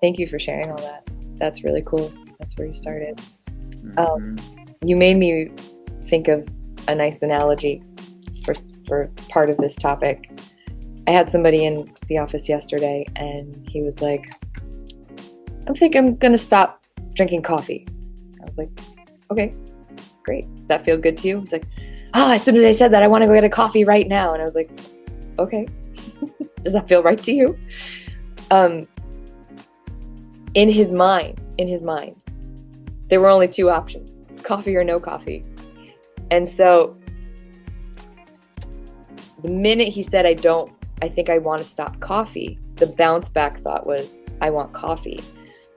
Thank you for sharing all that. That's really cool. That's where you started. Mm-hmm. You made me think of a nice analogy for part of this topic. I had somebody in the office yesterday, and he was like, I think I'm going to stop drinking coffee. I was like, okay, great. Does that feel good to you? He's like, as soon as I said that, I want to go get a coffee right now. And I was like, okay. Does that feel right to you? In his mind, there were only two options, coffee or no coffee. And so the minute he said, I think I want to stop coffee, the bounce back thought was, I want coffee.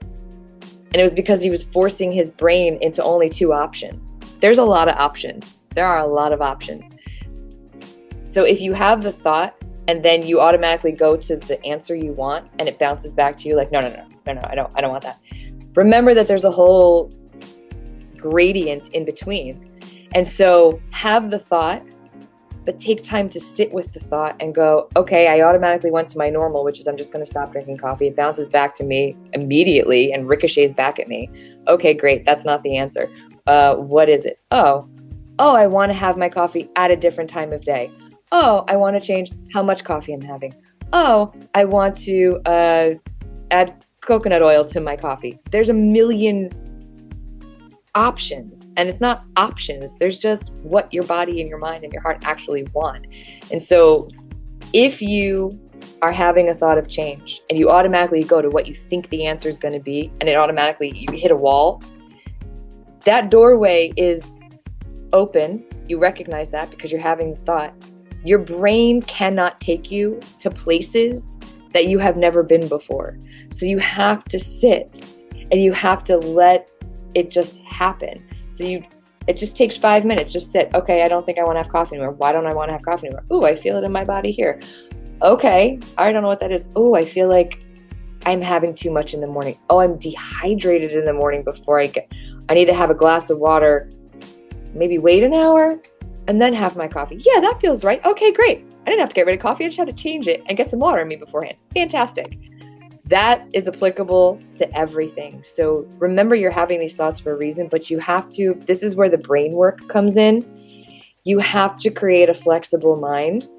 And it was because he was forcing his brain into only two options. There's a lot of options. There are a lot of options. So if you have the thought and then you automatically go to the answer you want and it bounces back to you like, no, I don't want that. Remember that there's a whole gradient in between. And so have the thought, but take time to sit with the thought and go, okay, I automatically went to my normal, which is I'm just going to stop drinking coffee. It bounces back to me immediately and ricochets back at me. Okay, great. That's not the answer. What is it? Oh, I want to have my coffee at a different time of day. Oh, I want to change how much coffee I'm having. Oh, I want to add coconut oil to my coffee. There's a million options, and it's not options. There's just what your body and your mind and your heart actually want. And so if you are having a thought of change and you automatically go to what you think the answer is going to be, and it automatically, you hit a wall, that doorway is open. You recognize that because you're having the thought. Your brain cannot take you to places that you have never been before. So you have to sit and you have to let it just happen. So it just takes 5 minutes. Just sit. Okay, I don't think I want to have coffee anymore. Why don't I want to have coffee anymore? Ooh, I feel it in my body here. Okay, I don't know what that is. Ooh, I feel like I'm having too much in the morning. Oh, I'm dehydrated in the morning before I need to have a glass of water, maybe wait an hour and then have my coffee. Yeah, that feels right. Okay, great. I didn't have to get rid of coffee. I just had to change it and get some water in me beforehand. Fantastic. That is applicable to everything. So remember, you're having these thoughts for a reason, but you have to, this is where the brain work comes in. You have to create a flexible mind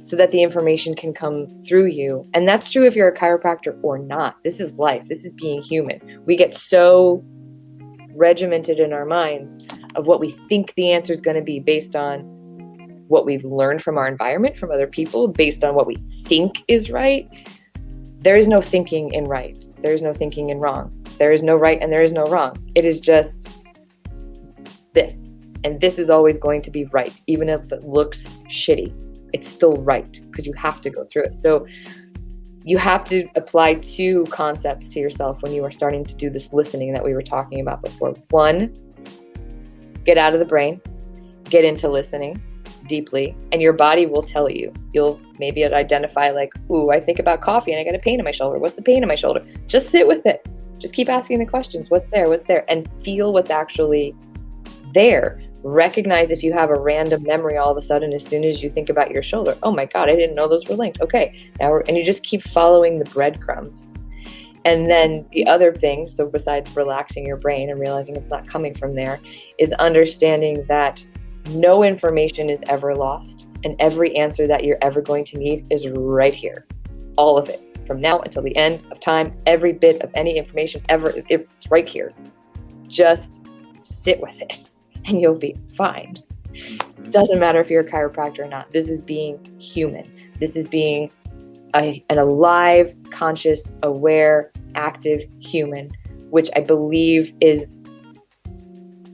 so that the information can come through you. And that's true if you're a chiropractor or not. This is life. This is being human. We get so regimented in our minds of what we think the answer is going to be based on what we've learned from our environment, from other people, based on what we think is right. There is no thinking in right. There is no thinking in wrong. There is no right and there is no wrong. It is just this. And this is always going to be right. Even if it looks shitty, it's still right because you have to go through it. So you have to apply two concepts to yourself when you are starting to do this listening that we were talking about before. One, get out of the brain, get into listening deeply, and your body will tell you. You'll maybe identify like, ooh, I think about coffee and I got a pain in my shoulder. What's the pain in my shoulder? Just sit with it. Just keep asking the questions. What's there? And feel what's actually there. Recognize if you have a random memory all of a sudden as soon as you think about your shoulder. Oh my God, I didn't know those were linked. Okay, and you just keep following the breadcrumbs. And then the other thing, so besides relaxing your brain and realizing it's not coming from there, is understanding that no information is ever lost, and every answer that you're ever going to need is right here. All of it. From now until the end of time, every bit of any information ever, it's right here. Just sit with it and you'll be fine. It doesn't matter if you're a chiropractor or not. This is being human. This is being an alive, conscious, aware, active human, which I believe is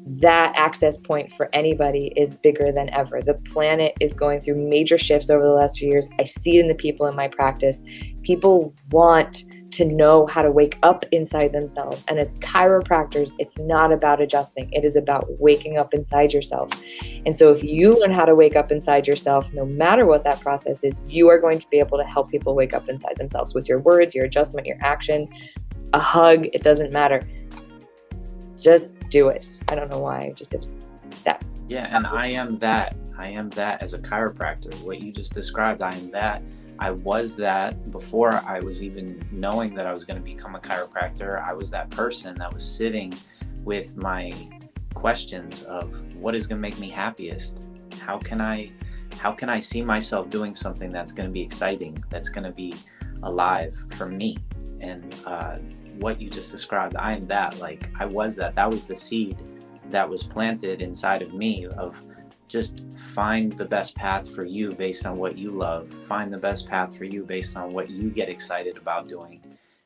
that access point for anybody is bigger than ever. The planet is going through major shifts over the last few years. I see it in the people in my practice. People want to know how to wake up inside themselves. And as chiropractors, it's not about adjusting. It is about waking up inside yourself. And so if you learn how to wake up inside yourself, no matter what that process is, you are going to be able to help people wake up inside themselves with your words, your adjustment, your action, a hug. It doesn't matter. Just do it. I don't know why I just did that. Yeah, and I am that as a chiropractor. What you just described, I am that. I was that before I was even knowing that I was going to become a chiropractor. I was that person that was sitting with my questions of what is going to make me happiest? How can I see myself doing something that's going to be exciting, that's going to be alive for me? And what you just described, I am that. Like, I was that. That was the seed that was planted inside of me of just find the best path for you based on what you love. Find the best path for you based on what you get excited about doing.